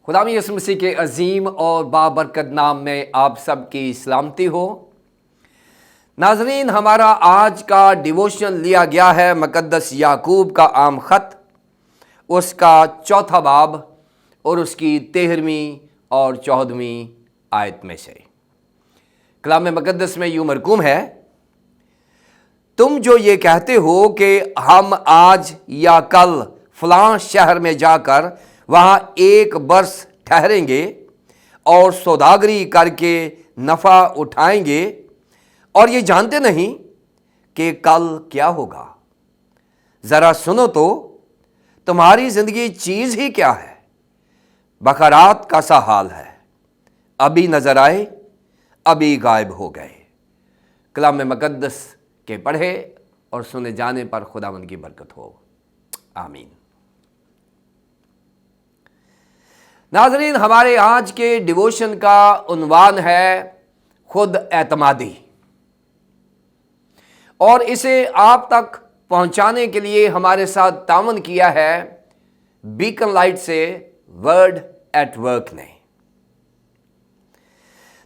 خدا یسوع مسیح کے عظیم اور بابرکت نام میں آپ سب کی سلامتی ہو۔ ناظرین، ہمارا آج کا ڈیووشن لیا گیا ہے مقدس یعقوب کا عام خط، اس کا 4 باب اور اس کی 13ویں اور 14ویں آیت میں سے۔ کلام مقدس میں یوں مرقوم ہے: تم جو یہ کہتے ہو کہ ہم آج یا کل فلاں شہر میں جا کر وہاں 1 برس ٹھہریں گے اور سوداگری کر کے نفع اٹھائیں گے، اور یہ جانتے نہیں کہ کل کیا ہوگا۔ ذرا سنو تو، تمہاری زندگی چیز ہی کیا ہے؟ بخارات کا سا حال ہے، ابھی نظر آئے ابھی غائب ہو گئے۔ کلام مقدس کے پڑھے اور سنے جانے پر خداوند کی برکت ہو، آمین۔ ناظرین، ہمارے آج کے ڈیووشن کا عنوان ہے خود اعتمادی، اور اسے آپ تک پہنچانے کے لیے ہمارے ساتھ تعاون کیا ہے بیکن لائٹ سے ورڈ ایٹ ورک نے۔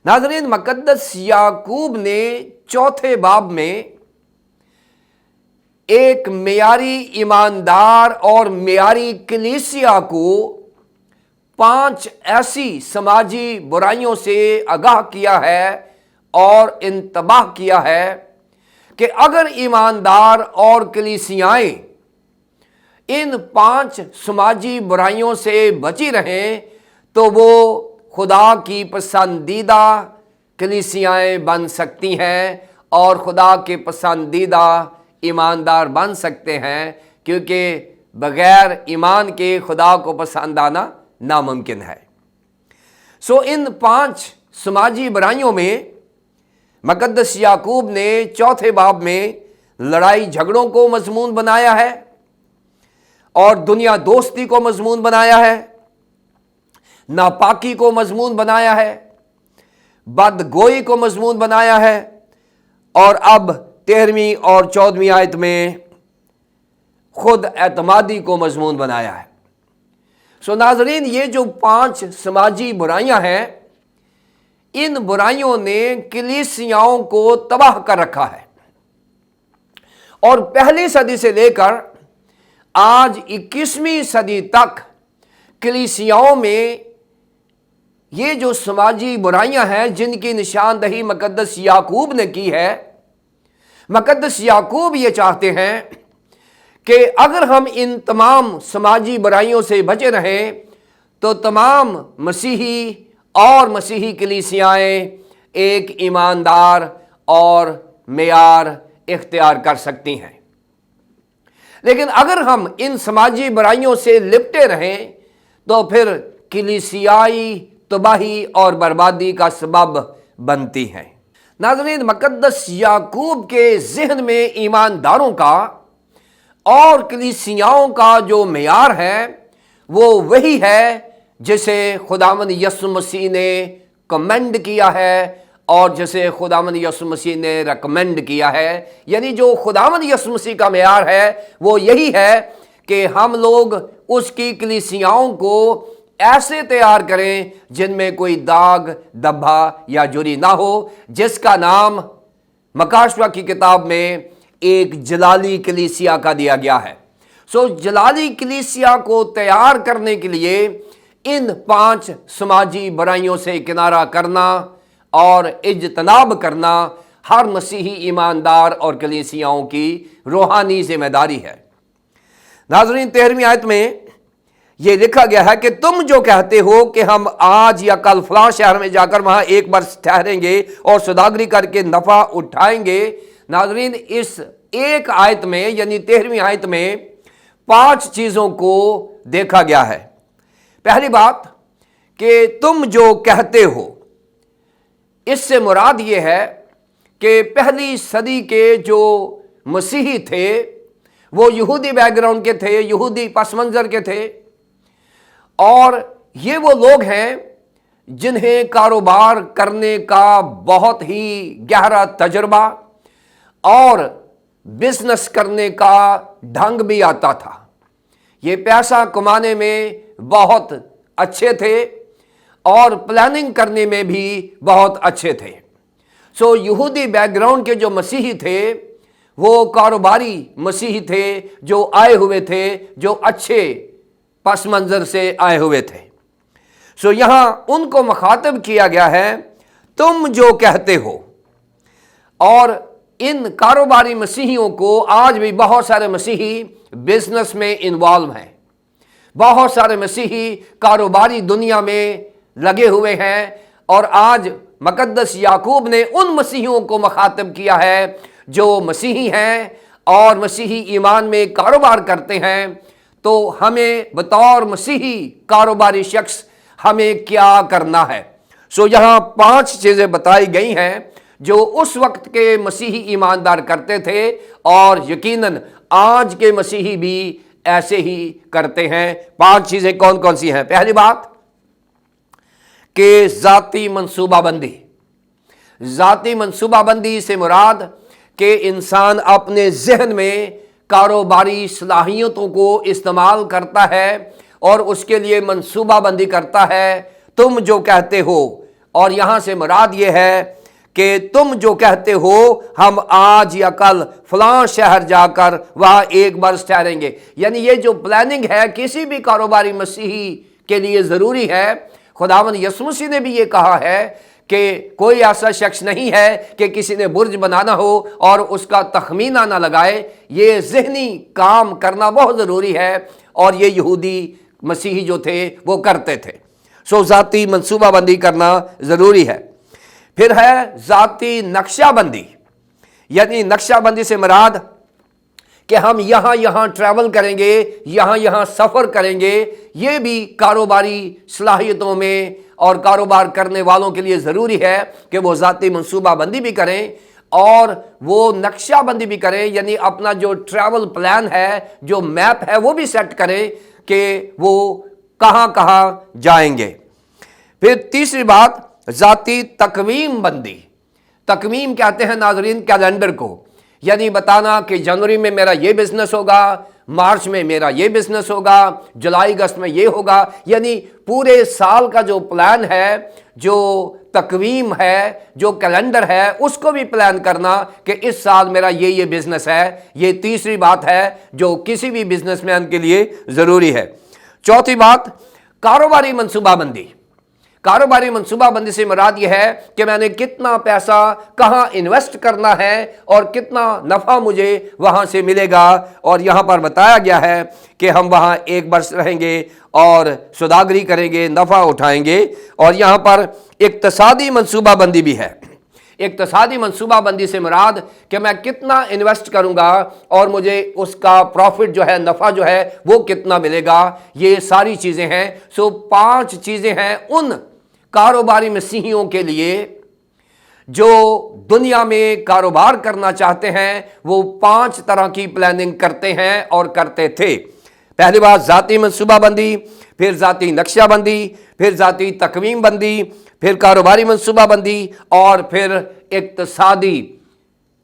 ناظرین، مقدس یعقوب نے 4 باب میں ایک معیاری ایماندار اور معیاری کلیسیا کو 5 ایسی سماجی برائیوں سے آگاہ کیا ہے اور انتباہ کیا ہے کہ اگر ایماندار اور کلیسیائیں ان 5 سماجی برائیوں سے بچی رہیں تو وہ خدا کی پسندیدہ کلیسیائیں بن سکتی ہیں اور خدا کے پسندیدہ ایماندار بن سکتے ہیں، کیونکہ بغیر ایمان کے خدا کو پسند آنا ناممکن ہے۔ ان 5 سماجی برائیوں میں مقدس یعقوب نے 4 باب میں لڑائی جھگڑوں کو مضمون بنایا ہے، اور دنیا دوستی کو مضمون بنایا ہے، ناپاکی کو مضمون بنایا ہے، بدگوئی کو مضمون بنایا ہے، اور اب 13ویں اور 14ویں آیت میں خود اعتمادی کو مضمون بنایا ہے۔ ناظرین، یہ جو 5 سماجی برائیاں ہیں، ان برائیوں نے کلیسیاؤں کو تباہ کر رکھا ہے، اور پہلی صدی سے لے کر آج 21ویں صدی تک کلیسیاؤں میں یہ جو سماجی برائیاں ہیں جن کی نشاندہی مقدس یعقوب نے کی ہے، مقدس یعقوب یہ چاہتے ہیں کہ اگر ہم ان تمام سماجی برائیوں سے بچے رہیں تو تمام مسیحی اور مسیحی کلیسیائیں ایک ایماندار اور معیار اختیار کر سکتی ہیں۔ لیکن اگر ہم ان سماجی برائیوں سے لپٹے رہیں تو پھر کلیسیائی تباہی اور بربادی کا سبب بنتی ہیں۔ ناظرین، مقدس یعقوب کے ذہن میں ایمانداروں کا اور کلیسیاؤں کا جو معیار ہے وہ وہی ہے جسے خداوند یسوع مسیح نے کمنڈ کیا ہے اور جسے خداوند یسوع مسیح نے ریکمنڈ کیا ہے۔ یعنی جو خداوند یسوع مسیح کا معیار ہے وہ یہی ہے کہ ہم لوگ اس کی کلیسیاؤں کو ایسے تیار کریں جن میں کوئی داغ، دھبا یا جری نہ ہو، جس کا نام مکاشوہ کی کتاب میں ایک جلالی کلیسیا کا دیا گیا ہے۔ جلالی کلیسیا کو تیار کرنے کے لیے ان 5 سماجی برائیوں سے کنارہ کرنا اور اجتناب کرنا ہر مسیحی ایماندار اور کلیسیاؤں کی روحانی ذمہ داری ہے۔ ناظرین، 13ویں آیت میں یہ لکھا گیا ہے کہ تم جو کہتے ہو کہ ہم آج یا کل فلاں شہر میں جا کر وہاں 1 برس ٹھہریں گے اور سوداگری کر کے نفع اٹھائیں گے۔ ناظرین، اس ایک آیت میں یعنی 13ویں آیت میں 5 چیزوں کو دیکھا گیا ہے۔ پہلی بات کہ تم جو کہتے ہو، اس سے مراد یہ ہے کہ پہلی صدی کے جو مسیحی تھے وہ یہودی بیک گراؤنڈ کے تھے، یہودی پس منظر کے تھے، اور یہ وہ لوگ ہیں جنہیں کاروبار کرنے کا بہت ہی گہرا تجربہ اور بزنس کرنے کا ڈھنگ بھی آتا تھا۔ یہ پیسہ کمانے میں بہت अच्छे थे और प्लानिंग करने में भी बहुत अच्छे थे। सो यहूदी बैकग्राउंड के जो मसीही थे वो कारोबारी मसीही थे, जो आए हुए थे, जो अच्छे पस मंजर से आए हुए थे। सो यहां उनको मुखातब किया गया है, तुम जो कहते हो। और इन कारोबारी मसीहियों को आज भी बहुत सारे मसीही बिजनेस में इन्वॉल्व हैं, बहुत सारे मसीही कारोबारी दुनिया में लगे हुए हैं। और आज मुकद्दस याकूब ने उन मसीहियों को मुखातब किया है जो मसीही हैं और मसीही ईमान में कारोबार करते हैं। तो हमें बतौर मसीही कारोबारी शख्स हमें क्या करना है? सो यहाँ 5 चीज़ें बताई गई हैं जो उस वक्त के मसीही ईमानदार करते थे और यकीनन आज के मसीही भी ऐसे ही करते हैं। 5 चीज़ें कौन कौन सी हैं? पहली बात कि ज़ाती मंसूबाबंदी। ज़ाती मंसूबाबंदी से मुराद कि इंसान अपने जहन में कारोबारी सलाहियतों को इस्तेमाल करता है और उसके लिए मंसूबाबंदी करता है। तुम जो कहते हो, और यहाँ से मुराद ये है कि तुम जो कहते हो हम आज या कल फलां शहर जाकर वहाँ एक बरस ठहरेंगे। यानी ये जो प्लानिंग है किसी भी कारोबारी मसीही के लिए ज़रूरी है। खुदावंद यीशु मसीह ने भी ये कहा है कि कोई ऐसा शख्स नहीं है कि किसी ने बुर्ज बनाना हो और उसका तखमीना ना लगाए। ये ज़हनी काम करना बहुत ज़रूरी है और ये यहूदी मसीही जो थे वो करते थे। सो ज़ाती मंसूबाबंदी करना ज़रूरी है। फिर है ज़ाती नक्शाबंदी। यानी नक्शाबंदी से मुराद कि हम यहाँ यहाँ ट्रैवल करेंगे, यहाँ यहाँ सफ़र करेंगे। ये भी कारोबारी सलाहियतों में और कारोबार करने वालों के लिए ज़रूरी है कि वो ज़ाती मंसूबाबंदी भी करें और वो नक्शाबंदी भी करें। यानी अपना जो ट्रैवल प्लान है, जो मैप है, वो भी सेट करें कि वो कहाँ कहाँ जाएंगे। फिर तीसरी बात ज़ाती तकवीम बंदी। तकवीम कहते हैं नाज़रीन कैलेंडर को, यानी बताना कि जनवरी में मेरा ये बिज़नेस होगा, मार्च में मेरा ये बिज़नेस होगा, जुलाई अगस्त में ये होगा। यानी पूरे साल का जो प्लान है, जो तकवीम है, जो कैलेंडर है, उसको भी प्लान करना कि इस साल मेरा ये बिज़नेस है। ये तीसरी बात है जो किसी भी बिजनेसमैन के लिए ज़रूरी है। चौथी बात कारोबारी मंसूबाबंदी। कारोबारी मंसूबाबंदी से मुराद यह है कि मैंने कितना पैसा कहाँ इन्वेस्ट करना है और कितना नफ़ा मुझे वहाँ से मिलेगा। और यहाँ पर बताया गया है कि हम वहाँ एक बरस रहेंगे और सौदागरी करेंगे, नफ़ा उठाएंगे। और यहाँ पर इक्तिसादी मंसूबाबंदी भी है। इक्तिसादी मंसूबाबंदी से मुराद कि मैं कितना इन्वेस्ट करूंगा और मुझे उसका प्रॉफिट जो है, नफ़ा जो है, वो कितना मिलेगा। ये सारी चीज़ें हैं। सो 5 चीज़ें हैं उन कारोबारी मसीहियों के लिए जो दुनिया में कारोबार करना चाहते हैं। वो 5 तरह की प्लानिंग करते हैं और करते थे। पहली बात ज़ाती मंसूबाबंदी, फिर ज़ाती नक्शाबंदी, फिर ज़ाती तकवीम बंदी, फिर कारोबारी मंसूबाबंदी और फिर इक्तिसादी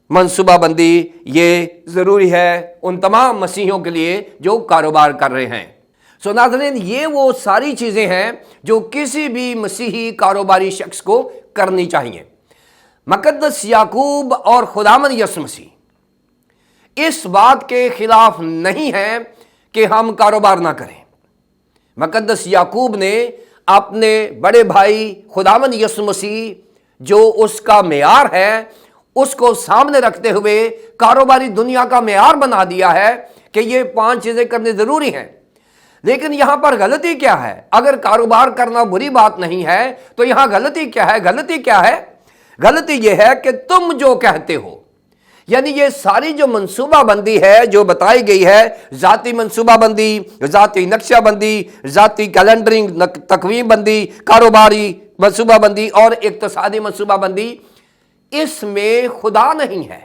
मंसूबाबंदी। ये ज़रूरी है उन तमाम मसीहियों के लिए जो कारोबार कर रहे हैं। सो नाज़रीन, ये वो सारी चीज़ें हैं जो किसी भी मसीही कारोबारी शख्स को करनी चाहिए। मुकद्दस याकूब और खुदावंद यीशु मसीह इस बात के खिलाफ नहीं है कि हम कारोबार ना करें। मुकद्दस याकूब ने अपने बड़े भाई खुदावंद यीशु मसीह जो उसका मेयार है, उसको सामने रखते हुए कारोबारी दुनिया का मेयार बना दिया है कि ये 5 चीज़ें करनी ज़रूरी हैं। लेकिन यहाँ पर गलती क्या है? अगर कारोबार करना बुरी बात नहीं है तो यहाँ गलती क्या है? गलती क्या है? गलती यह है कि तुम जो कहते हो, यानी ये सारी जो मंसूबाबंदी है जो बताई गई है, ज़ाती मंसूबाबंदी, ज़ाती नक्शाबंदी, ज़ाती कैलेंडरिंग, तकवीम बंदी, कारोबारी मंसूबाबंदी और इक्तिसादी मंसूबाबंदी, इसमें खुदा नहीं है।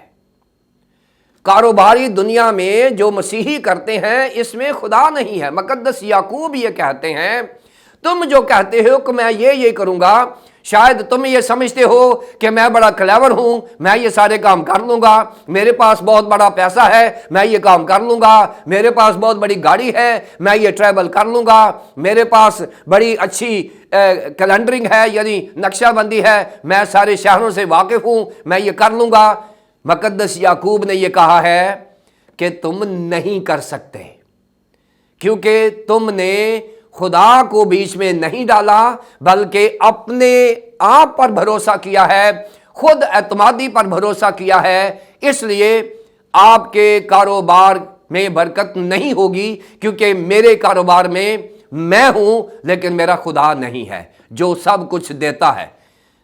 कारोबारी दुनिया में जो मसीही करते हैं इसमें खुदा नहीं है। मुकद्दस याकूब ये कहते हैं, तुम जो कहते हो कि मैं ये करूँगा, शायद तुम ये समझते हो कि मैं बड़ा क्लेवर हूं, मैं ये सारे काम कर लूंगा, मेरे पास बहुत बड़ा पैसा है, मैं ये काम कर लूंगा, मेरे पास बहुत बड़ी गाड़ी है, मैं ये ट्रैवल कर लूंगा, मेरे पास बड़ी अच्छी कैलेंडरिंग है यानी नक्शाबंदी है, मैं सारे शहरों से वाकिफ हूं, मैं ये कर लूंगा। मुकद्दस याकूब ने यह कहा है कि तुम नहीं कर सकते, क्योंकि तुमने खुदा को बीच में नहीं डाला, बल्कि अपने आप पर भरोसा किया है, खुद एतमादी पर भरोसा किया है। इसलिए आपके कारोबार में बरकत नहीं होगी, क्योंकि मेरे कारोबार में मैं हूं, लेकिन मेरा खुदा नहीं है जो सब कुछ देता है।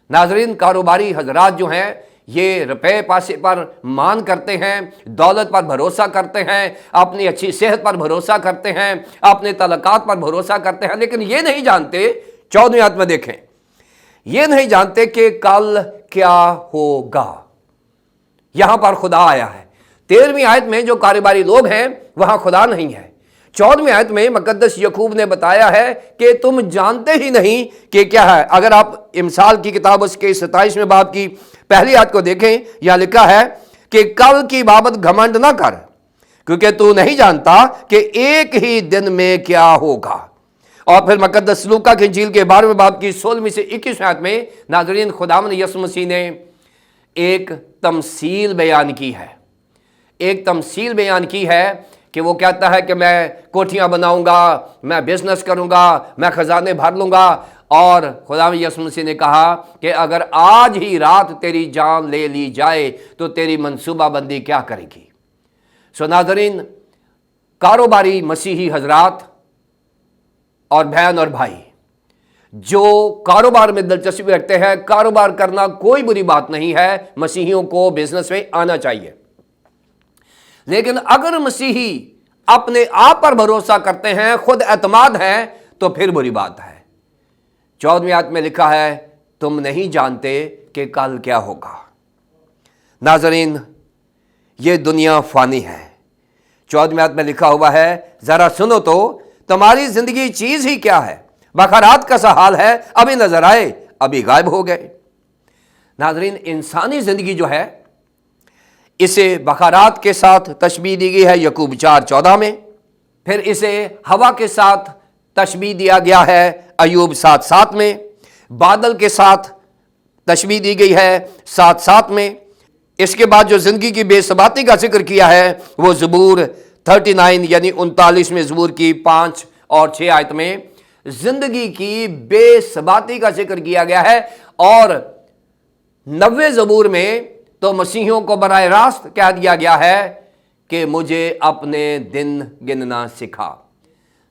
नाज़रीन, कारोबारी हजरात जो हैं ये रुपए पैसे पर मान करते हैं, दौलत पर भरोसा करते हैं, अपनी अच्छी सेहत पर भरोसा करते हैं, अपने तलकात पर भरोसा करते हैं, लेकिन ये नहीं जानते, 14वीं आयत में देखें, ये नहीं जानते कि कल क्या होगा। यहां पर खुदा आया है। 13वीं आयत में जो कारोबारी लोग हैं वहां खुदा नहीं है। 14वीं आयत में मुकद्दस याकूब ने बताया है कि तुम जानते ही नहीं कि क्या है। अगर आप इमसाल की किताब उसके 27वें बाब की पहली आयत को देखें, यहां लिखा है कि कल की बाबत घमंड ना कर, क्योंकि तू नहीं जानता कि एक ही दिन में क्या होगा। और फिर मुकद्दस लूका की इंजील के 12वें बाब की 16वीं से 21वें आयत में नाज़रीन खुदावंद यीशु मसीह ने एक तमसील बयान की है। एक तमसील बयान की है कि वो कहता है कि मैं कोठियां बनाऊंगा, मैं बिजनेस करूंगा, मैं खजाने भर लूंगा। और खुदावंद यीशु मसीह ने कहा कि अगर आज ही रात तेरी जान ले ली जाए तो तेरी मनसूबाबंदी क्या करेगी। सो नाज़रीन, कारोबारी मसीही हजरात और बहन और भाई जो कारोबार में दिलचस्पी रखते हैं, कारोबार करना कोई बुरी बात नहीं है, मसीहियों को बिजनेस में आना चाहिए। लेकिन अगर मसीही अपने आप पर भरोसा करते हैं, खुद एतमाद हैं, तो फिर बुरी बात है। 14वीं आयत में लिखा है तुम नहीं जानते कि कल क्या होगा। नाज़रीन, ये दुनिया फानी है। 14वीं आयत में लिखा हुआ है, जरा सुनो तो तुम्हारी जिंदगी चीज ही क्या है, बखरात का सा हाल है, अभी नजर आए अभी गायब हो गए। नाज़रीन, इंसानी जिंदगी जो है इसे बखरात के साथ तशबीह दी गई है याकूब 4:14 में। फिर इसे हवा के साथ तशबीह दिया गया है अय्यूब 7:7 में। बादल के साथ तशबीह दी गई है 7:7 में। इसके बाद जो जिंदगी की बेसबाती का जिक्र किया है वो ज़बूर 39 यानी 39वें ज़बूर की 5 और 6 आयत में जिंदगी की बेसबाती का जिक्र किया गया है। और 90वें ज़बूर में तो मसीहियों को बराह रास्त कह दिया गया है कि मुझे अपने दिन गिनना सिखा।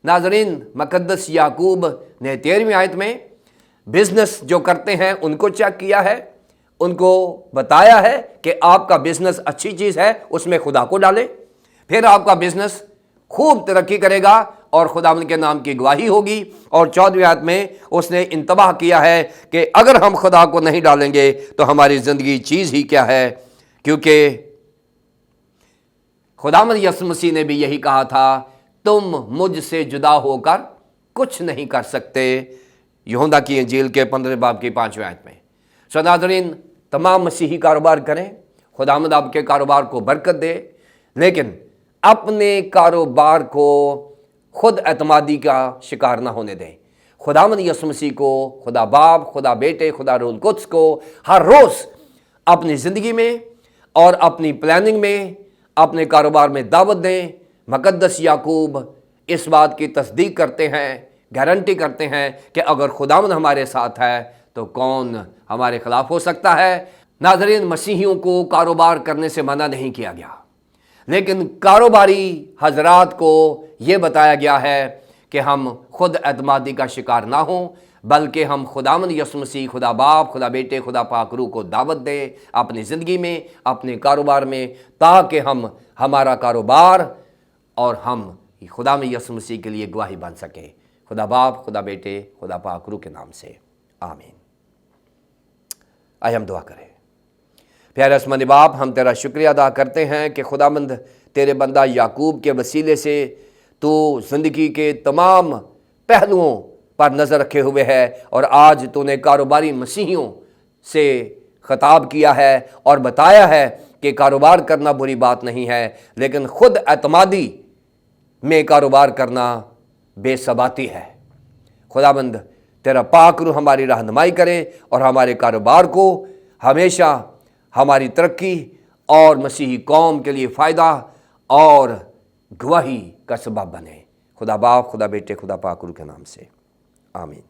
नाज़रीन, मुकद्दस याकूब ने 13वीं आयत में बिजनेस जो करते हैं उनको चेक किया है, उनको बताया है कि आपका बिजनेस अच्छी चीज़ है, उसमें खुदा को डालें, फिर आपका बिजनेस खूब तरक्की करेगा और खुदावंद के नाम की गवाही होगी। और 14वीं आयत में उसने इंतबाह किया है कि अगर हम खुदा को नहीं डालेंगे तो हमारी ज़िंदगी चीज़ ही क्या है, क्योंकि खुदावंद यीशु मसीह ने भी यही कहा था, तुम मुझसे जुदा होकर कुछ नहीं कर सकते, यूहन्ना की इंजील के 15 बाब की 5वें आयत में। सो नाज़रीन, तमाम मसीही कारोबार करें, खुदावंद आपके कारोबार को बरकत दे, लेकिन अपने कारोबार को खुद एतमादी का शिकार ना होने दें। खुदावंद यीशु मसीह को, खुदा बाप, खुदा बेटे, खुदा रूह कुद्स को हर रोज़ अपनी ज़िंदगी में और अपनी प्लानिंग में, अपने कारोबार में दावत दें। मुकद्दस याकूब इस बात की तस्दीक करते हैं, गारंटी करते हैं कि अगर खुदावंद हमारे साथ है तो कौन हमारे खिलाफ हो सकता है। नाज़रीन, मसीहियों को कारोबार करने से मना नहीं किया गया, लेकिन कारोबारी हजरात को ये बताया गया है कि हम खुद एतमादी का शिकार ना हों, बल्कि हम खुदावंद यीशु मसीह, खुदा बाप, खुदा बेटे, खुदा पाक रूह को दावत दें अपनी ज़िंदगी में, अपने कारोबार में, ताकि हम हमारा कारोबार और हम खुदा में यीशु मसीह के लिए गवाही बन सकें। खुदा बाप, खुदा बेटे, खुदा पाक रूह के नाम से आमीन। आइए हम दुआ करें। प्यारे आसमानी बाप, हम तेरा शुक्रिया अदा करते हैं कि खुदाबंद तेरे बंदा याकूब के वसीले से तू ज़िंदगी के तमाम पहलुओं پر نظر رکھے ہوئے ہے، اور آج تو نے کاروباری مسیحیوں سے خطاب کیا ہے اور بتایا ہے کہ کاروبار کرنا بری بات نہیں ہے، لیکن خود اعتمادی میں کاروبار کرنا بے ثباتی ہے۔ خداوند تیرا پاک روح ہماری رہنمائی کرے اور ہمارے کاروبار کو ہمیشہ ہماری ترقی اور مسیحی قوم کے لیے فائدہ اور گواہی کا سبب بنے۔ خدا باپ، خدا بیٹے، خدا پاک روح کے نام سے آمین۔